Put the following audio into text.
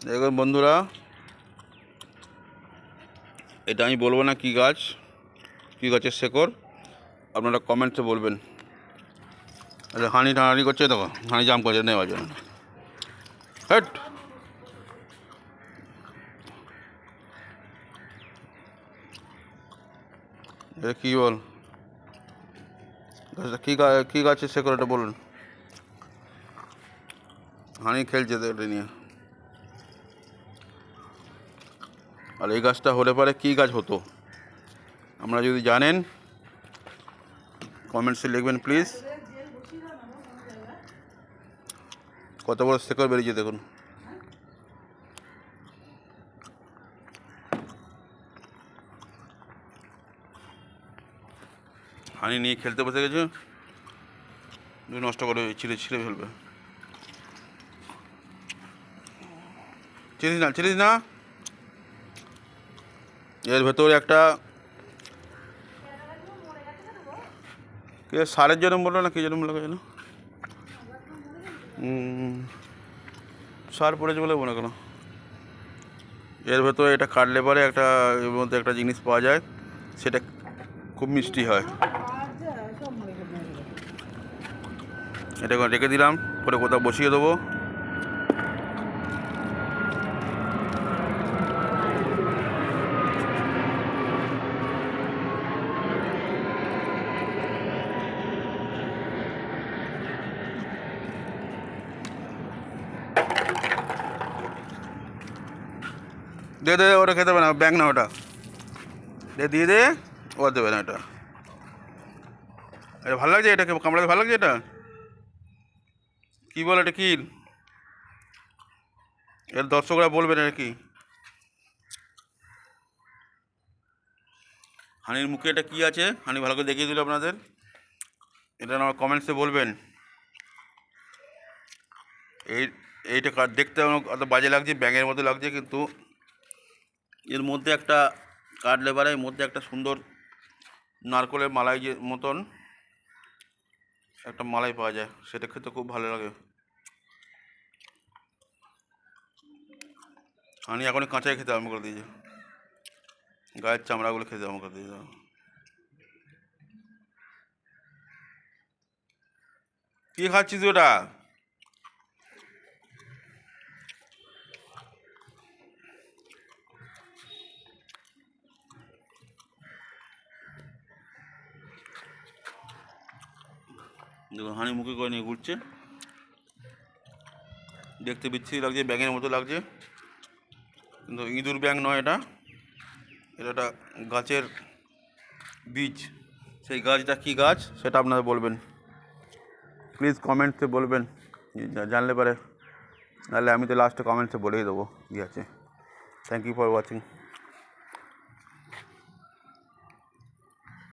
দেখুন বন্ধুরা, এটা আমি বলবো না কী গাছ, কী গাছের শেকড়, আপনারা কমেন্টসে বলবেন। আচ্ছা, হানি টানানি করছে, দেখো হানি জাম করছে নেওয়ার জন্য। হ্যাট, এটা কী বল, গাছটা কী গাছের শেকড় এটা বলুন। হানি খেলছে তো এটা নিয়ে। আর এই গাছটা হলে পারে কী গাছ হতো, আমরা যদি জানেন কমেন্টসে লিখবেন প্লিজ। কত বড় শেকড় বেরিয়েছে দেখুন। হানি নিয়ে খেলতে বসে গেছে, নষ্ট করে ছিঁড়ে ছিঁড়ে ফেলবে। চিনিস না, এর ভেতরে একটা কে সারের জন্য বললো না, কী জন্য বললো যেন সার পড়েছে বলে মনে করো। এর ভেতরে এটা কাটলে পরে একটা এর মধ্যে একটা জিনিস পাওয়া যায়, সেটা খুব মিষ্টি হয়। এটা রেখে দিলাম, পরে কোথাও বসিয়ে দেবো। দে দে, ওটা খেতে হবে না, ব্যাং না ওটা, দিয়ে দে, ও দেবে না। এটা এটা ভালো লাগছে, এটাকে কামড়াতে ভালো লাগছে। এটা কী বল, এটা কি এর দর্শকরা বলবেন এটা কি। হানির মুখে এটা কি আছে, হানি ভালো করে দেখিয়ে দিল আপনাদের, এটা আমার কমেন্টসে বলবেন। এইটা দেখতে অত বাজে লাগছে, ব্যাঙের মতো লাগছে, কিন্তু এর মধ্যে একটা কাটলে পারে এর মধ্যে একটা সুন্দর নারকলের মালাই যে মতন একটা মালাই পাওয়া যায়, সেটা খেতে খুব ভালো লাগে। হানি এখনই কাঁচাই খেতে আরম্ভ করে দিয়েছে, গায়ের চামড়াগুলো খেতে আরম্ভ করে দিয়েছে। কী খাচ্ছিস ওটা? দেখুন হানি মুখে করে নিয়ে ঘুরছে, দেখতে বিচ্ছিরি লাগছে, ব্যাঙের মতো লাগছে, কিন্তু ইঁদুর ব্যাঙ নয় এটা। এটা একটা গাছের বীজ, সেই গাছটা কী গাছ সেটা আপনারা বলবেন প্লিজ, কমেন্টসে বলবেন, জানলে পারে, নাহলে আমি তো লাস্টে কমেন্টসে বলেই দেবো কী আছে। Thank you for watching.